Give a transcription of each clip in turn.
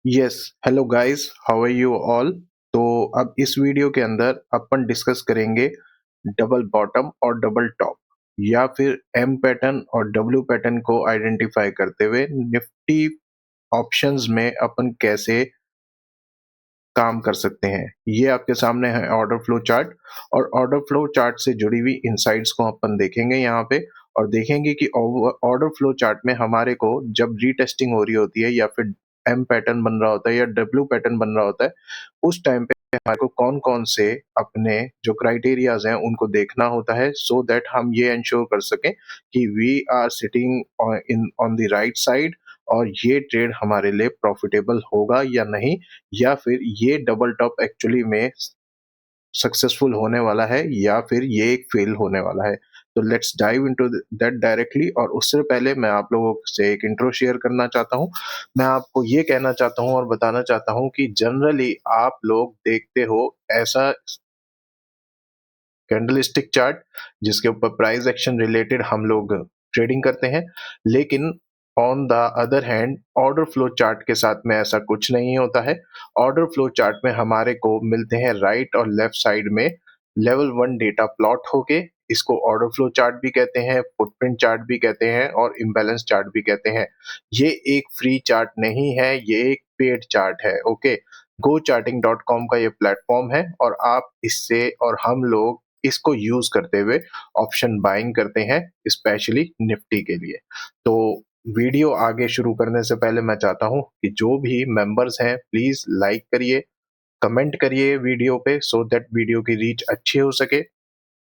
Yes, hello guys, how are you all. तो अब इस वीडियो के अंदर अपन डिस्कस करेंगे डबल बॉटम और डबल टॉप या फिर एम पैटर्न और डब्ल्यू पैटर्न को आइडेंटिफाई करते हुए निफ्टी ऑप्शंस में अपन कैसे काम कर सकते हैं। ये आपके सामने है ऑर्डर फ्लो चार्ट, और ऑर्डर फ्लो चार्ट से जुड़ी हुई इनसाइट्स को अपन देखेंगे यहाँ पे, और देखेंगे कि ऑर्डर फ्लो चार्ट में हमारे को जब रीटेस्टिंग हो रही होती है या फिर एम पैटर्न बन रहा होता है या डब्ल्यू पैटर्न बन रहा होता है, उस टाइम पे हमारे को कौन कौन से अपने जो क्राइटेरियाज हैं उनको देखना होता है, सो दैट हम ये इंश्योर कर सकें कि we are sitting in on the right side, और ये ट्रेड हमारे लिए प्रॉफिटेबल होगा या नहीं, या फिर ये डबल टॉप एक्चुअली में सक्सेसफुल होने वाला है या फिर ये एक फेल होने वाला है। तो let's dive into that directly, और उससे पहले मैं आप लोगों से एक इंट्रो शेयर करना चाहता हूँ। मैं आपको ये कहना चाहता हूँ और बताना चाहता हूँ कि जनरली आप लोग देखते हो ऐसा कैंडलस्टिक चार्ट जिसके ऊपर प्राइस एक्शन रिलेटेड हम लोग ट्रेडिंग करते हैं, लेकिन on the other hand order flow chart के साथ में ऐसा कुछ नहीं होता है। ऑर्डर फ्लो चार्ट में हमारे को मिलते हैं राइट और लेफ्ट साइड में लेवल 1 डेटा प्लॉट होके। इसको ऑर्डर फ्लो चार्ट भी कहते हैं, फुटप्रिंट चार्ट भी कहते हैं, और इम्बैलेंस चार्ट भी कहते हैं। ये एक फ्री चार्ट नहीं है, ये एक पेड चार्ट है। ओके, GoCharting.com का ये प्लेटफॉर्म है, और आप इससे और हम लोग इसको यूज करते हुए ऑप्शन बाइंग करते हैं, स्पेशली निफ्टी के लिए। तो वीडियो आगे शुरू करने से पहले मैं चाहता हूं कि जो भी मेंबर्स हैं प्लीज लाइक करिए, कमेंट करिए वीडियो पे, सो दैट वीडियो की रीच अच्छी हो सके,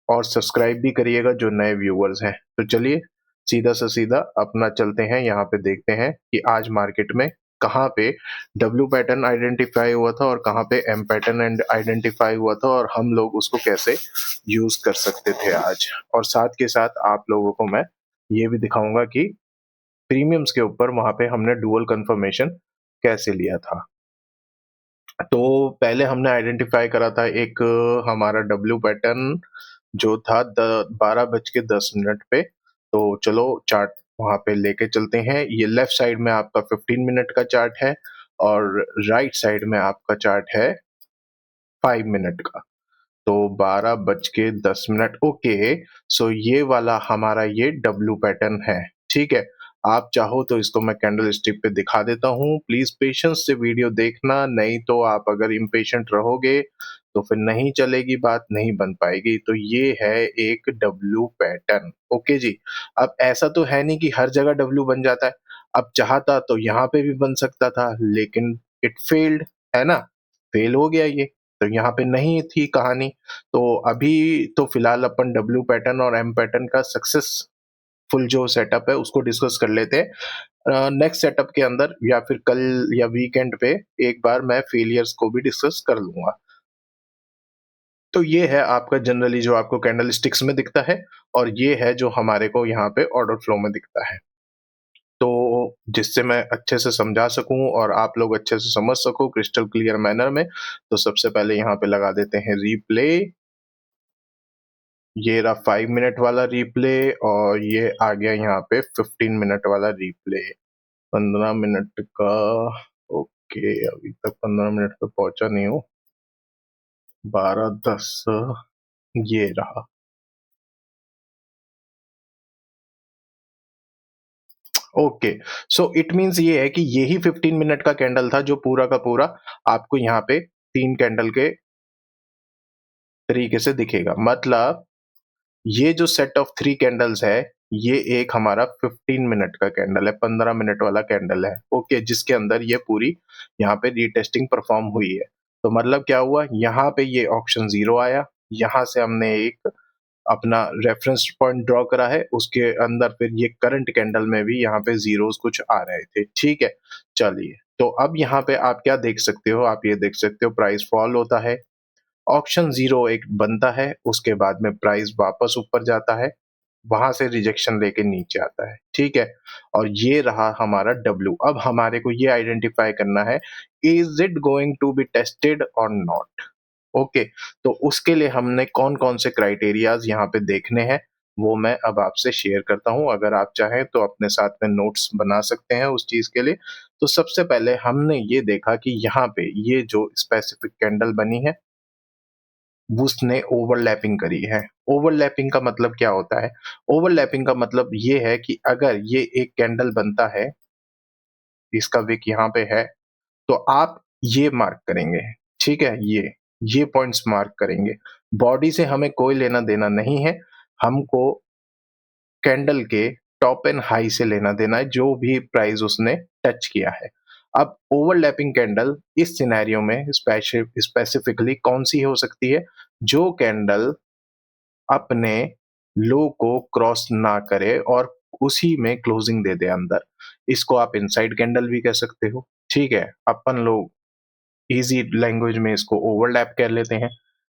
और सब्सक्राइब भी करिएगा जो नए व्यूअर्स हैं। तो चलिए सीधा से सीधा अपना चलते हैं, यहाँ पे देखते हैं कि आज मार्केट में कहाँ पे डब्ल्यू पैटर्न आइडेंटिफाई हुआ था और कहाँ पे एम पैटर्न आइडेंटिफाई हुआ था, और हम लोग उसको कैसे यूज कर सकते थे आज। और साथ के साथ आप लोगों को मैं ये भी दिखाऊंगा कि प्रीमियम्स के ऊपर वहां पे हमने डुअल कंफर्मेशन कैसे लिया था। तो पहले हमने आइडेंटिफाई करा था एक हमारा डब्ल्यू पैटर्न जो था 12:10 पे। तो चलो चार्ट वहां पे लेके चलते हैं। ये लेफ्ट साइड में आपका 15 मिनट का चार्ट है, और राइट साइड में आपका चार्ट है 5 मिनट का। तो 12:10। ओके, सो ये वाला हमारा ये डब्ल्यू पैटर्न है। ठीक है, आप चाहो तो इसको मैं कैंडल स्टिक पे दिखा देता हूँ। प्लीज पेशेंस से वीडियो देखना, नहीं तो आप अगर इम्पेशेंट रहोगे तो फिर नहीं चलेगी, बात नहीं बन पाएगी। तो ये है एक डब्ल्यू पैटर्न। ओके जी, अब ऐसा तो है नहीं कि हर जगह डब्ल्यू बन जाता है। अब चाहता तो यहाँ पे भी बन सकता था, लेकिन इट फेल्ड, है ना, फेल हो गया ये। तो यहाँ पे नहीं थी कहानी। तो अभी तो फिलहाल अपन डब्ल्यू पैटर्न और एम पैटर्न का सक्सेसफुल जो सेटअप है उसको डिस्कस कर लेते हैं। नेक्स्ट सेटअप के अंदर या फिर कल या वीकेंड पे एक बार मैं फेलियर्स को भी डिस्कस कर लूंगा। तो ये है आपका जनरली जो आपको कैंडल स्टिक्स में दिखता है, और ये है जो हमारे को यहाँ पे ऑर्डर फ्लो में दिखता है। तो जिससे मैं अच्छे से समझा सकूं और आप लोग अच्छे से समझ सको क्रिस्टल क्लियर मैनर में, तो सबसे पहले यहाँ पे लगा देते हैं रिप्ले। ये रहा 5 मिनट वाला रिप्ले, और ये आ गया यहाँ पे 15 मिनट वाला रिप्ले। 15 मिनट का। ओके, अभी तक 15 मिनट पे पहुंचा नहीं हूँ। 12:10 ये रहा। ओके, सो इट मीन्स ये है कि यही 15 मिनट का कैंडल था जो पूरा का पूरा आपको यहाँ पे 3 कैंडल के तरीके से दिखेगा। मतलब ये जो सेट ऑफ 3 कैंडल्स है, ये एक हमारा 15 मिनट का कैंडल है, 15 मिनट वाला कैंडल है। ओके, जिसके अंदर ये पूरी यहाँ पे रीटेस्टिंग परफॉर्म हुई है। तो मतलब क्या हुआ, यहाँ पे ये ऑप्शन 0 आया, यहाँ से हमने एक अपना रेफरेंस पॉइंट ड्रॉ करा है, उसके अंदर फिर ये करंट कैंडल में भी यहाँ पे जीरोस कुछ आ रहे थे। ठीक है, चलिए, तो अब यहाँ पे आप क्या देख सकते हो, आप ये देख सकते हो प्राइस फॉल होता है, ऑप्शन 0 एक बनता है, उसके बाद में प्राइस वापस ऊपर जाता है, वहां से रिजेक्शन लेके नीचे आता है। ठीक है, और ये रहा हमारा डब्ल्यू। अब हमारे को ये आइडेंटिफाई करना है, is it going to be tested और नॉट। ओके, तो उसके लिए हमने कौन कौन से क्राइटेरियाज यहाँ पे देखने हैं, वो मैं अब आपसे शेयर करता हूँ। अगर आप चाहें तो अपने साथ में नोट्स बना सकते हैं उस चीज के लिए। तो सबसे पहले हमने ये देखा कि यहाँ पे ये जो स्पेसिफिक कैंडल बनी है, उसने ओवरलैपिंग करी है। ओवरलैपिंग का मतलब क्या होता है? ओवरलैपिंग का मतलब ये है कि अगर ये एक कैंडल बनता है, इसका विक यहाँ पे है, तो आप ये मार्क करेंगे, ठीक है? ये पॉइंट्स मार्क करेंगे। बॉडी से हमें कोई लेना-देना नहीं है, हमको कैंडल के टॉप एंड हाई से लेना-देना है, जो भी प्राइस उसने टच किया है। अब ओवरलैपिंग कैंडल इस सिनेरियो में स्पेसिफिकली कौन-सी हो सकती है? जो कैंडल अपने लो को क्रॉस ना करे और उसी में क्लोजिंग दे दे अंदर। इसको आप इनसाइड कैंडल भी कह सकते हो, ठीक है? अपन लोग ईज़ी लैंग्वेज में इसको ओवरलैप कह लेते हैं।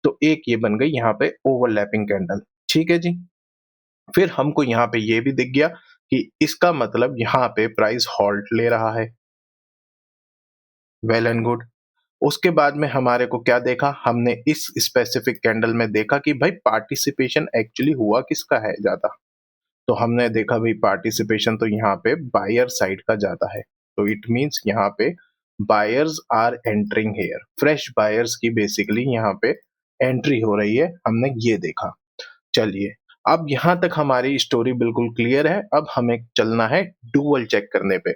तो एक ये बन गई यहाँ पे ओवरलैपिंग कैंडल, ठीक है जी? फिर हमको यहाँ पे ये भी दिख गया कि इसका मतलब यहाँ पे प्राइस हॉल्ट ले रहा है, वेल एंड गुड। उसके बाद में हमारे को क्या देखा, हमने इस स्पेसिफिक कैंडल में देखा कि भाई पार्टिसिपेशन एक्चुअली हुआ किसका है ज़्यादा। तो हमने देखा भाई पार्टिसिपेशन तो यहाँ पे बायर साइड का ज़्यादा है। तो इट मीन्स यहाँ पे buyers are entering here, fresh buyers की बेसिकली यहाँ पे एंट्री हो रही है, हमने ये देखा। चलिए, अब यहाँ तक हमारी स्टोरी बिल्कुल क्लियर है, अब हमें चलना है डुअल चेक करने पे।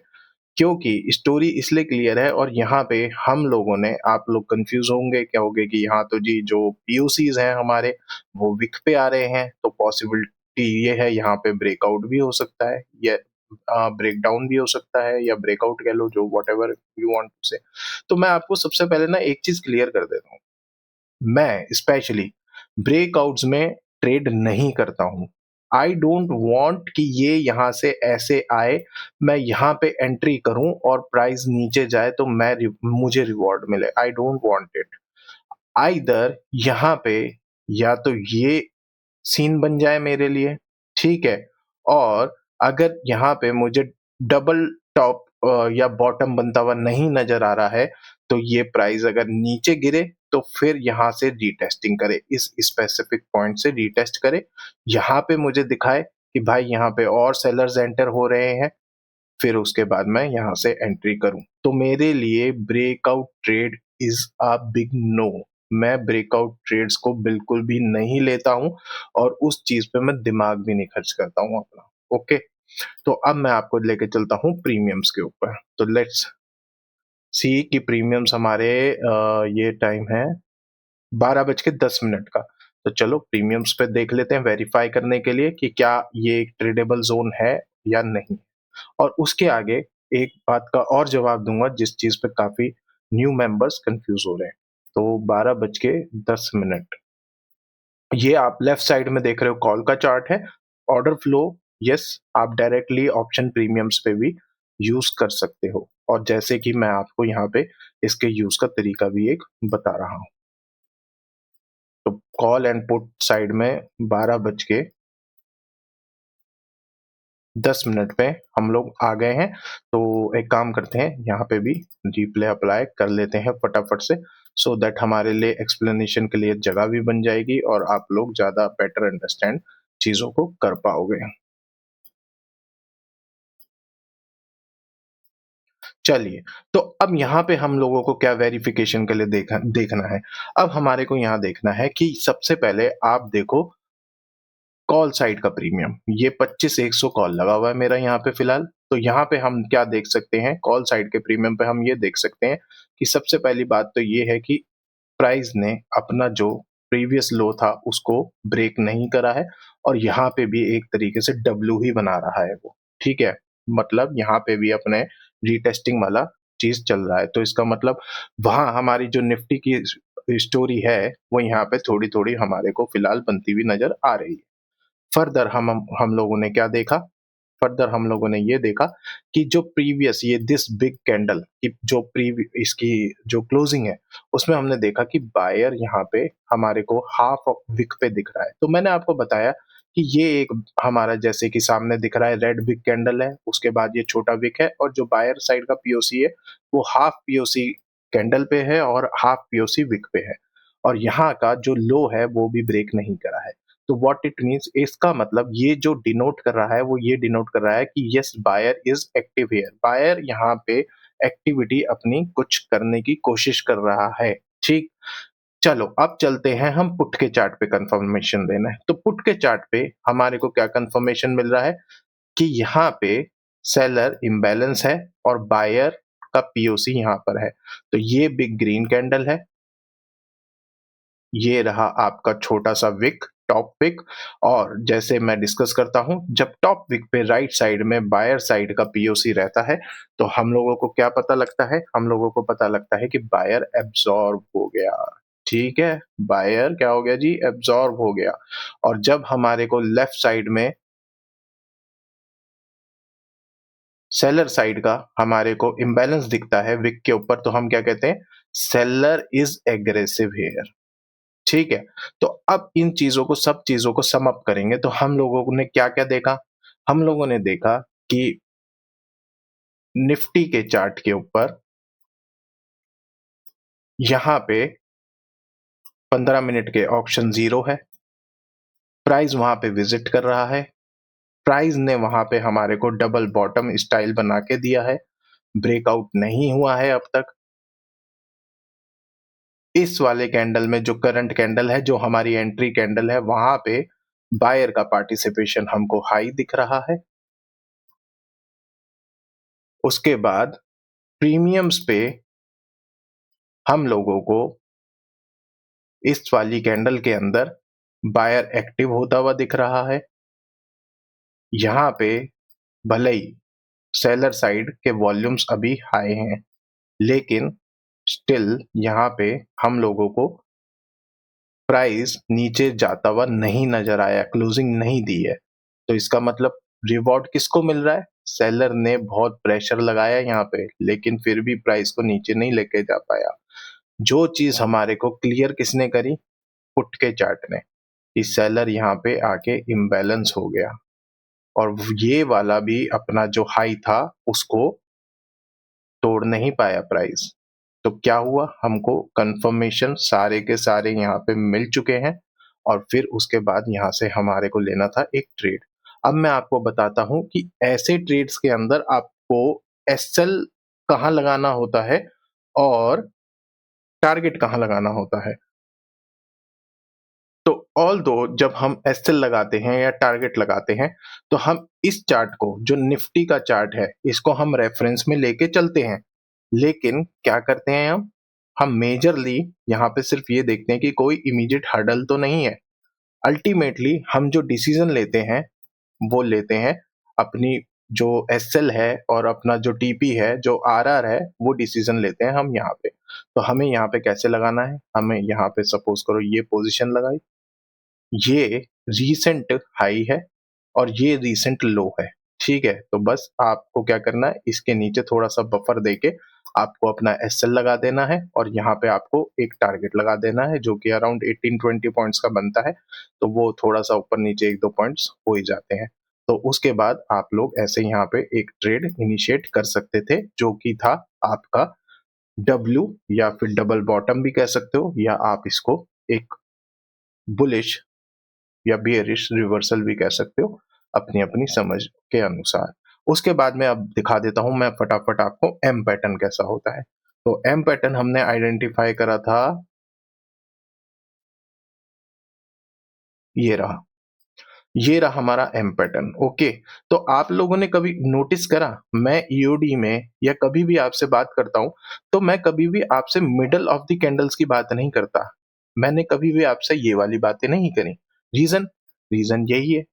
क्योंकि स्टोरी इसलिए क्लियर है और यहाँ पे हम लोगों ने, आप लोग कंफ्यूज होंगे, कहोगे कि यहाँ तो जी जो पीओसीज हैं हमारे वो विक पे आ रहे हैं, तो पॉसिबिलिटी ये है यहाँ पे ब्रेकआउट भी हो सकता है या ब्रेक डाउन भी हो सकता है या ब्रेकआउट कह लो, जो whatever you want to say. तो मैं आपको सबसे पहले ना एक चीज क्लियर कर देता हूँ, मैं स्पेशली ब्रेकआउट्स में ट्रेड नहीं करता हूँ। आई डोंट वांट कि ये यहाँ से ऐसे आए, मैं यहाँ पे एंट्री करूँ और प्राइस नीचे जाए तो मुझे रिवॉर्ड मिले। I don't want it. Either यहाँ पे या तो ये सीन बन जाए मेरे लिए, ठीक है? और अगर यहाँ पे मुझे डबल टॉप या बॉटम बनता हुआ नहीं नज़र आ रहा है, तो ये प्राइस अगर नीचे गिरे, तो फिर यहाँ से रीटेस्टिंग करे, इस स्पेसिफिक पॉइंट से रीटेस्ट करे। यहाँ पे मुझे दिखाए कि भाई यहाँ पे और सेलर्स एंटर हो रहे हैं, फिर उसके बाद मैं यहाँ से एंट्री करूँ। तो मेरे लिए breakout trade is a big no. मैं ब्रेकआउट ट्रेड्स को बिल्कुल भी नहीं लेता हूँ और उस चीज़ पे मैं दिमाग भी नहीं खर्च करता हूँ अपना। ओके? तो अब मैं आपको लेके चलता हूँ प्रीमियम्स के ऊपर। तो लेट्स सी कि प्रीमियम्स हमारे ये टाइम है 12:10 का। तो चलो प्रीमियम्स पे देख लेते हैं वेरीफाई करने के लिए कि क्या ये एक ट्रेडेबल ज़ोन है या नहीं। और उसके आगे एक बात का और जवाब दूँगा जिस चीज़ पे काफ़ी न्यू मेंबर्स कन्फ्यूज़ हो रहे हैं। तो 12:10, ये आप लेफ्ट साइड में देख रहे हो कॉल का चार्ट है। ऑर्डर फ्लो, यस, आप डायरेक्टली ऑप्शन प्रीमियम्स पे भी यूज़ कर सकते हो। और जैसे कि मैं आपको यहाँ पे इसके यूज़ का तरीका भी एक बता रहा हूँ। तो कॉल एंड पुट साइड में 12:10 पे हम लोग आ गए हैं। तो एक काम करते हैं, यहाँ पे भी रिप्ले अप्लाई कर लेते हैं फटाफट से, सो दैट हमारे लिए एक्सप्लेनेशन के लिए जगह भी बन जाएगी और आप लोग ज़्यादा बेटर अंडरस्टैंड चीज़ों को कर पाओगे। चलिए, तो अब यहाँ पे हम लोगों को क्या वेरिफिकेशन के लिए देखना है। अब हमारे को यहाँ देखना है कि सबसे पहले आप देखो कॉल साइड का प्रीमियम, ये 25-100 कॉल लगा हुआ है मेरा यहाँ पे फिलहाल। तो यहाँ पे हम क्या देख सकते हैं, कॉल साइड के प्रीमियम पे हम ये देख सकते हैं कि सबसे पहली बात तो ये है कि प्राइस ने अपना जो प्रीवियस लो था उसको ब्रेक नहीं करा है और यहाँ पे भी एक तरीके से डब्ल्यू ही बना रहा है वो, ठीक है? मतलब यहाँ पे भी अपने रीटेस्टिंग वाला चीज़ चल रहा है। तो इसका मतलब वहाँ हमारी जो निफ्टी की स्टोरी है, वो यहाँ पे थोड़ी-थोड़ी हमारे को फिलहाल बनती हुई नज़र आ रही है। फर्दर हम लोगों ने क्या देखा, फर्दर हम लोगों ने ये देखा कि जो प्रीवियस ये दिस बिग कैंडल की जो इसकी जो क्लोजिंग है, उसमें हमने देखा कि बायर यहाँ पे हमारे को हाफ ऑफ विक पे दिख रहा है। तो मैंने आपको बताया कि ये एक हमारा जैसे कि सामने दिख रहा है रेड बिग कैंडल है, उसके बाद ये छोटा विक है और जो बायर साइड का पीओसी है, वो हाफ पीओसी कैंडल पे है और हाफ पीओसी विक पे है। और यहाँ का जो लो है वो भी ब्रेक नहीं करा है। तो व्हाट इट मीन्स, इसका मतलब ये जो डिनोट कर रहा है वो ये डिनोट कर रहा है कि yes buyer is active here, buyer यहाँ पे एक्टिविटी अपनी कुछ करने की कोशिश कर रहा है, ठीक? चलो अब चलते हैं हम पुट के चार्ट पे कंफर्मेशन देने। तो पुट के चार्ट पे हमारे को क्या कंफर्मेशन मिल रहा है कि यहाँ पे सेलर इम्बैलेंस है और बायर का पीओसी यहाँ पर है। तो ये बिग ग्रीन कैंडल है, ये रहा आपका छोटा-सा विक, टॉप विक। और जैसे मैं डिस्कस करता हूँ, जब टॉप विक पे राइट साइड में बायर साइड का पीओसी रहता है, तो हम लोगों को क्या पता लगता है? हम लोगों को पता लगता है कि बायर एब्ज़ॉर्ब हो गया, ठीक है? बायर क्या हो गया जी? एब्ज़ॉर्ब हो गया। और जब हमारे को लेफ्ट साइड में सेलर साइड का हमारे को इम्बैलेंस दिखता है विक के ऊपर, तो हम क्या कहते हैं? Seller is aggressive here. ठीक है? तो अब इन चीज़ों को सब चीज़ों को सम अप करेंगे तो हम लोगों ने क्या-क्या देखा? हम लोगों ने देखा कि निफ्टी के चार्ट के ऊपर यहाँ पे 15 मिनट के ऑप्शन 0 है, प्राइस वहाँ पे विज़िट कर रहा है, प्राइस ने वहाँ पे हमारे को डबल बॉटम स्टाइल बना के दिया है, ब्रेकआउट नहीं हुआ है अब तक। इस वाले कैंडल में जो करंट कैंडल है, जो हमारी एंट्री कैंडल है, वहाँ पे बायर का पार्टिसिपेशन हमको हाई दिख रहा है। उसके बाद प्रीमियम्स पे हम लोगों को इस वाली कैंडल के अंदर बायर एक्टिव होता हुआ दिख रहा है। यहाँ पे भले ही सेलर साइड के वॉल्यूम्स अभी हाई हैं, लेकिन स्टिल यहाँ पे हम लोगों को प्राइस नीचे जाता हुआ नहीं नज़र आया, क्लोजिंग नहीं दी है। तो इसका मतलब रिवॉर्ड किसको मिल रहा है? सेलर ने बहुत प्रेशर लगाया यहाँ पे, लेकिन फिर भी प्राइस को नीचे नहीं लेके जा पाया। जो चीज़ हमारे को क्लियर किसने करी? पुट के चार्ट ने, कि सेलर यहाँ पे आके इम्बैलेंस हो गया और ये वाला भी अपना जो हाई था उसको तोड़ नहीं पाया प्राइस। तो क्या हुआ? हमको कंफर्मेशन सारे के सारे यहाँ पे मिल चुके हैं और फिर उसके बाद यहाँ से हमारे को लेना था एक ट्रेड। अब मैं आपको बताता हूँ कि ऐसे ट्रेड्स के अंदर आपको एसएल कहाँ लगाना होता है और टारगेट कहाँ लगाना होता है। तो ऑल्दो जब हम एसएल लगाते हैं या टारगेट लगाते हैं, तो हम इस चार्ट को जो निफ्टी का चार्ट है, इसको हम रेफरेंस में लेके चलते हैं। लेकिन क्या करते हैं हम मेजरली यहाँ पे सिर्फ ये देखते हैं कि कोई इमीडिएट हर्डल तो नहीं है। अल्टीमेटली हम जो डिसीजन लेते हैं, वो लेते हैं अपनी जो एसएल है और अपना जो टीपी है, जो आरआर है, वो डिसीजन लेते हैं हम यहाँ पे। तो हमें यहाँ पे कैसे लगाना है? हमें यहाँ पे सपोज करो ये पोजीशन लगाई, ये रीसेंट हाई है और ये रीसेंट लो है, ठीक है? तो बस आपको क्या करना है, इसके नीचे थोड़ा-सा बफर देके आपको अपना एसएल लगा देना है और यहाँ पे आपको एक टारगेट लगा देना है, जो कि अराउंड 18-20 पॉइंट्स का बनता है, तो वो थोड़ा-सा ऊपर-नीचे 1-2 पॉइंट्स हो ही जाते हैं। तो उसके बाद आप लोग ऐसे यहाँ पे एक ट्रेड इनिशिएट कर सकते थे, जो कि था आपका डब्ल्यू या फिर डबल बॉटम भी कह सकते हो या आप इसको एक बुलिश या बियरिश रिवर्सल भी कह सकते हो, अपनी-अपनी समझ के अनुसार। उसके बाद में अब दिखा देता हूँ मैं फटाफट आपको एम पैटर्न कैसा होता है। तो एम पैटर्न हमने आइडेंटिफ़ाई करा था, ये रहा। ये रहा हमारा एम पैटर्न, ओके। तो आप लोगों ने कभी नोटिस करा, मैं ईओडी में या कभी भी आपसे बात करता हूँ, तो मैं कभी भी आपसे मिडल ऑफ द कैंडल्स की बात नहीं करता। मैंने कभी भी आपसे ये वाली बातें नहीं करी। रीज़न? रीज़न यही है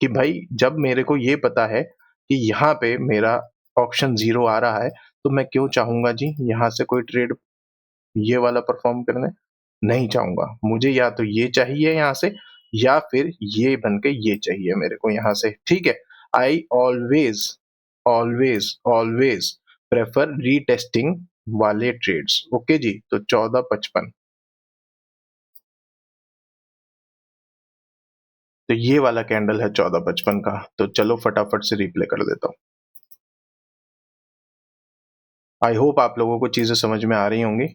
कि भाई जब मेरे को ये पता है कि यहाँ पे मेरा ऑप्शन 0 आ रहा है, तो मैं क्यों चाहूँगा जी यहाँ से कोई ट्रेड ये वाला परफ़ॉर्म करने? नहीं चाहूँगा। मुझे या तो ये चाहिए यहाँ से या फिर ये बन के ये चाहिए मेरे को यहाँ से, ठीक है? I always, always, always prefer retesting वाले ट्रेड्स, ओके जी? तो 14.55 तो ये वाला कैंडल है 14.55 का, तो चलो फटाफट से रिप्ले कर देता हूँ। आई होप आप लोगों को चीज़ें समझ में आ रही होंगी।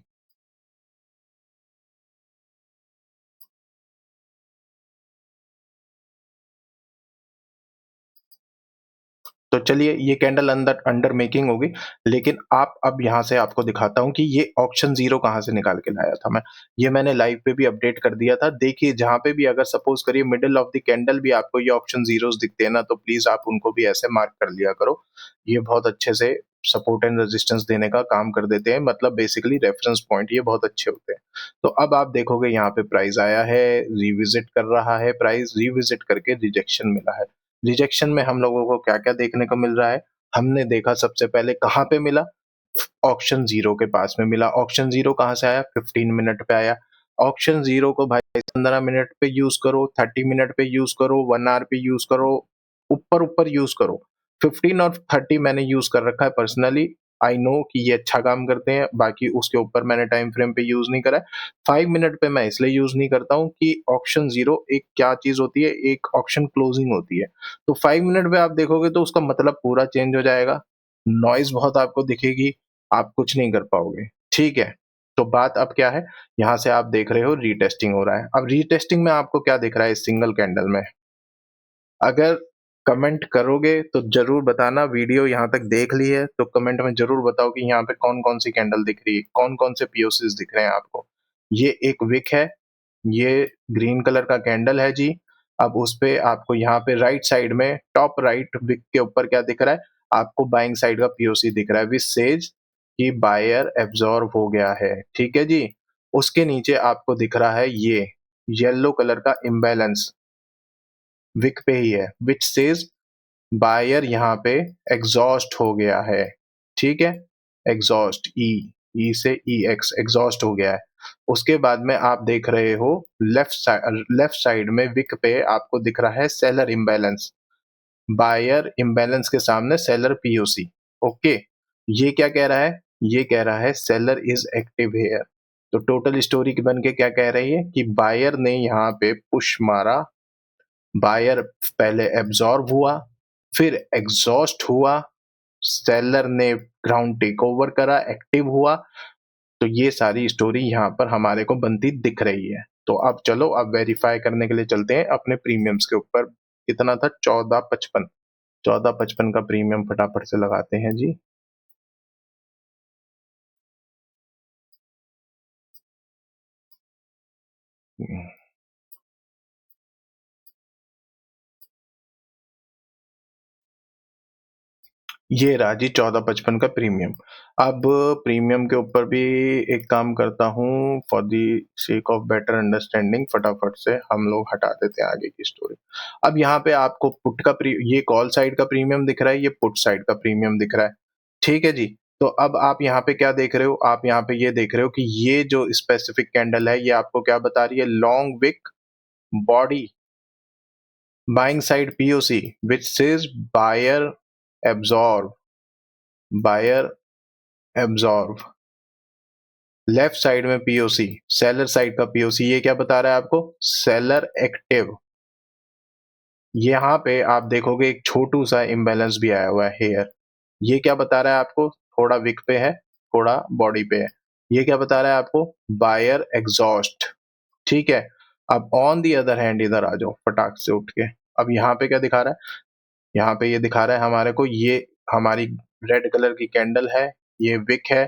तो चलिए ये कैंडल अंदर अंडर मेकिंग होगी, लेकिन आप अब यहाँ से आपको दिखाता हूँ कि ये ऑक्शन ज़ीरो कहाँ से निकाल के लाया था मैं। ये मैंने लाइव पे भी अपडेट कर दिया था। देखिए जहाँ पे भी अगर सपोज़ करिए मिडल ऑफ द कैंडल भी आपको ये ऑक्शन ज़ीरोज़ दिखते हैं ना, तो प्लीज़ आप उनको भी ऐसे मार्क कर लिया करो। ये बहुत अच्छे से सपोर्ट एंड रेजिस्टेंस देने का काम कर देते हैं, मतलब बेसिकली रेफरेंस पॉइंट ये बहुत अच्छे होते हैं। तो अब आप देखोगे यहाँ पे प्राइस आया है, रिविज़िट कर रहा है प्राइस, रिविज़िट करके रिजेक्शन मिला है। रिजेक्शन में हम लोगों को क्या-क्या देखने को मिल रहा है? हमने देखा सबसे पहले कहाँ पे मिला? ऑक्शन ज़ीरो के पास में मिला। ऑक्शन ज़ीरो कहाँ से आया? 15 मिनट पे आया। ऑक्शन ज़ीरो को भाई 15 मिनट पे यूज़ करो, 30 मिनट पे यूज़ करो, 1 आवर पे यूज़ करो, ऊपर-ऊपर यूज़ करो। 15 और 30 मैंने यूज़ कर रखा है पर्सनली। आई नो कि ये अच्छा काम करते हैं, बाकी उसके ऊपर मैंने टाइम फ्रेम पे यूज़ नहीं करा है। 5 मिनट पे मैं इसलिए यूज़ नहीं करता हूँ कि ऑक्शन ज़ीरो एक क्या चीज़ होती है, एक ऑक्शन क्लोजिंग होती है। तो 5 मिनट पे आप देखोगे तो उसका मतलब पूरा चेंज हो जाएगा। नॉइज़ बहुत आपको दिखेगी, आप कुछ नहीं कर पाओगे, ठीक है? तो बात अब क्या है, यहाँ से आप देख रहे हो रीटेस्टिंग हो रहा है। अब रीटेस्टिंग में आपको क्या दिख रहा है इस सिंगल कैंडल में? अगर कमेंट करोगे तो ज़रूर बताना, वीडियो यहाँ तक देख ली है तो कमेंट में ज़रूर बताओ कि यहाँ पे कौन-कौन सी कैंडल दिख रही है, कौन-कौन से पीओसीज़ दिख रहे हैं आपको। ये एक विक है, ये ग्रीन कलर का कैंडल है जी। अब उसपे आपको यहाँ पे राइट साइड में टॉप राइट विक के ऊपर क्या दिख रहा है? आपको बाइंग साइड का पीओसी दिख रहा है व्हिच सेज कि बायर एब्ज़ॉर्ब हो गया है, ठीक है जी? उसके नीचे आपको दिख रहा है ये येलो कलर का इम्बैलेंस विक पे ही है व्हिच सेज बायर यहाँ पे एग्जॉस्ट हो गया है, ठीक है? एग्जॉस्ट ई से ईएक्स एग्जॉस्ट हो गया है। उसके बाद में आप देख रहे हो लेफ्ट साइड में विक पे आपको दिख रहा है सेलर इम्बैलेंस, बायर इम्बैलेंस के सामने सेलर पीओसी, ओके? ये क्या कह रहा है? ये कह रहा है सेलर इज एक्टिव हियर। तो टोटल स्टोरी बन के क्या कह रही है कि बायर ने यहाँ पे पुश मारा, बायर पहले एब्जॉर्ब हुआ, फिर एग्जॉस्ट हुआ, सेलर ने ग्राउंड टेक ओवर करा, एक्टिव हुआ, तो ये सारी स्टोरी यहाँ पर हमारे को बनती दिख रही है। तो अब चलो अब वेरीफाई करने के लिए चलते हैं अपने प्रीमियम्स के ऊपर। कितना था? 14.55। 14.55 का प्रीमियम फटाफट से लगाते हैं जी। ये रहा जी 14.55 का प्रीमियम। अब प्रीमियम के ऊपर भी एक काम करता हूँ for the sake of better understanding, फटाफट से हम लोग हटा देते हैं आगे की स्टोरी। अब यहाँ पे आपको पुट का प्री ये कॉल साइड का प्रीमियम दिख रहा है, ये पुट साइड का प्रीमियम दिख रहा है। ठीक है जी? तो अब आप यहाँ पे क्या देख रहे हो? आप यहाँ पे ये देख रहे हो कि ये जो स्पेसिफिक कैंडल है, ये आपको क्या बता रही है? Long wick body buying side POC which says buyer absorb buyer absorb. Left side में पीओसी सेलर साइड का पीओसी, ये क्या बता रहा है आपको? Seller active. यहाँ पे आप देखोगे एक छोटू सा इम्बैलेंस भी आया हुआ है हेयर। ये क्या बता रहा है आपको? थोड़ा विक पे है, थोड़ा बॉडी पे है। ये क्या बता रहा है आपको? Buyer exhaust. ठीक है? अब ऑन दी अदर हैंड इधर आ जाओ फटाक से उठ के। अब यहाँ पे क्या दिखा रहा है? यहाँ पे ये दिखा रहा है हमारे को, ये हमारी रेड कलर की कैंडल है, ये विक है,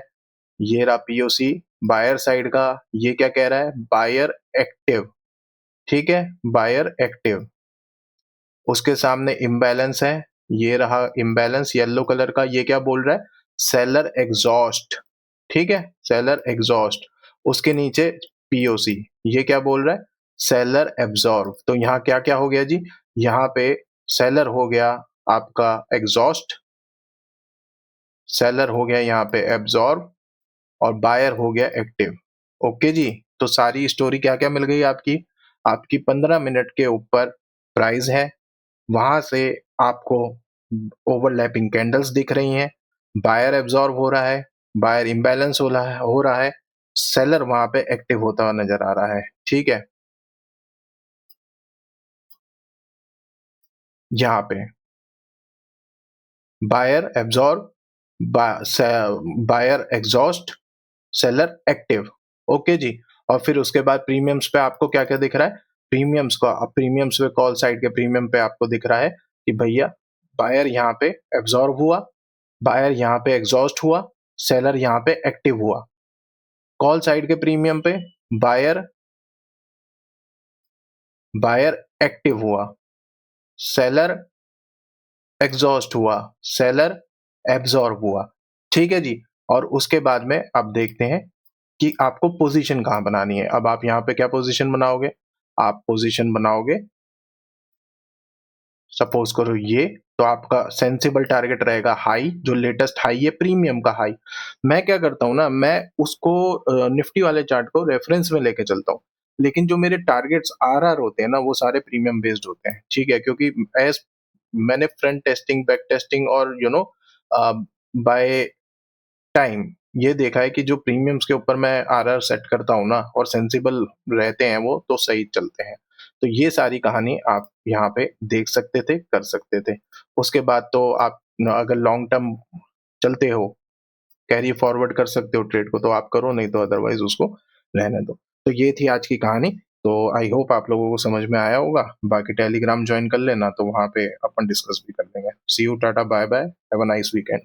ये रहा पीओसी बायर साइड का। ये क्या कह रहा है? Buyer active. ठीक है? Buyer active. उसके सामने इम्बैलेंस है, ये रहा इम्बैलेंस येलो कलर का। ये क्या बोल रहा है? Seller exhaust. ठीक है? Seller exhaust. उसके नीचे पीओसी, ये क्या बोल रहा है? Seller absorb. तो यहाँ क्या क्या हो गया जी? यहाँ पे सेलर हो गया आपका एग्जॉस्ट, सेलर हो गया यहाँ पे एब्जॉर्ब, और बायर हो गया एक्टिव। ओके जी? तो सारी स्टोरी क्या-क्या मिल गई आपकी? आपकी 15 मिनट के ऊपर प्राइस है, वहाँ से आपको ओवरलैपिंग कैंडल्स दिख रही हैं, बायर एब्जॉर्ब हो रहा है, बायर इम्बैलेंस हो रहा है, सेलर वहाँ पे एक्टिव होता हुआ नज़र आ रहा है। ठीक है? यहाँ पे बायर एब्जॉर्ब, बा से buyer exhaust, seller active. Okay जी? और फिर उसके बाद प्रीमियम्स पे आपको क्या क्या दिख रहा है? प्रीमियम्स पे कॉल साइड के प्रीमियम पे आपको दिख रहा है कि भैया बायर यहाँ पे एब्जॉर्ब हुआ, बायर यहाँ पे एग्जॉस्ट हुआ, सेलर यहाँ पे एक्टिव हुआ। कॉल साइड के प्रीमियम पे बायर बायर एक्टिव हुआ, सेलर एग्जॉस्ट हुआ, सेलर एब्जॉर्ब हुआ। ठीक है जी। और उसके बाद में अब देखते हैं कि आपको पोजीशन कहाँ बनानी है। अब आप यहाँ पे क्या पोजीशन बनाओगे? आप पोजीशन बनाओगे, सपोज करो ये, तो आपका सेंसिबल टारगेट रहेगा हाई, जो लेटेस्ट हाई है प्रीमियम का हाई। मैं क्या करता हूँ ना, मैं उसको निफ्टी वाले चार्ट को रेफरेंस में लेके चलता हूँ, लेकिन जो मेरे टारगेट्स आरआर होते हैं ना, वो सारे प्रीमियम बेस्ड होते हैं। ठीक है, क्योंकि एज मैंने फ्रंट टेस्टिंग, बैक टेस्टिंग और बाय टाइम ये देखा है कि जो प्रीमियम्स के ऊपर मैं आरआर सेट करता हूँ ना, और सेंसिबल रहते हैं वो, तो सही चलते हैं। तो ये सारी कहानी आप यहाँ पे देख सकते थे, कर सकते थे। उसके बाद तो आप अगर लॉन्ग टर्म चलते हो, कैरी फॉरवर्ड कर सकते हो ट्रेड को, तो आप करो, नहीं तो अदरवाइज उसको रहने दो। तो ये थी आज की कहानी। तो आई होप आप लोगों को समझ में आया होगा। बाकी टेलीग्राम ज्वाइन कर लेना, तो वहाँ पे अपन डिस्कस भी कर लेंगे। See you, tata, bye bye, have a nice weekend.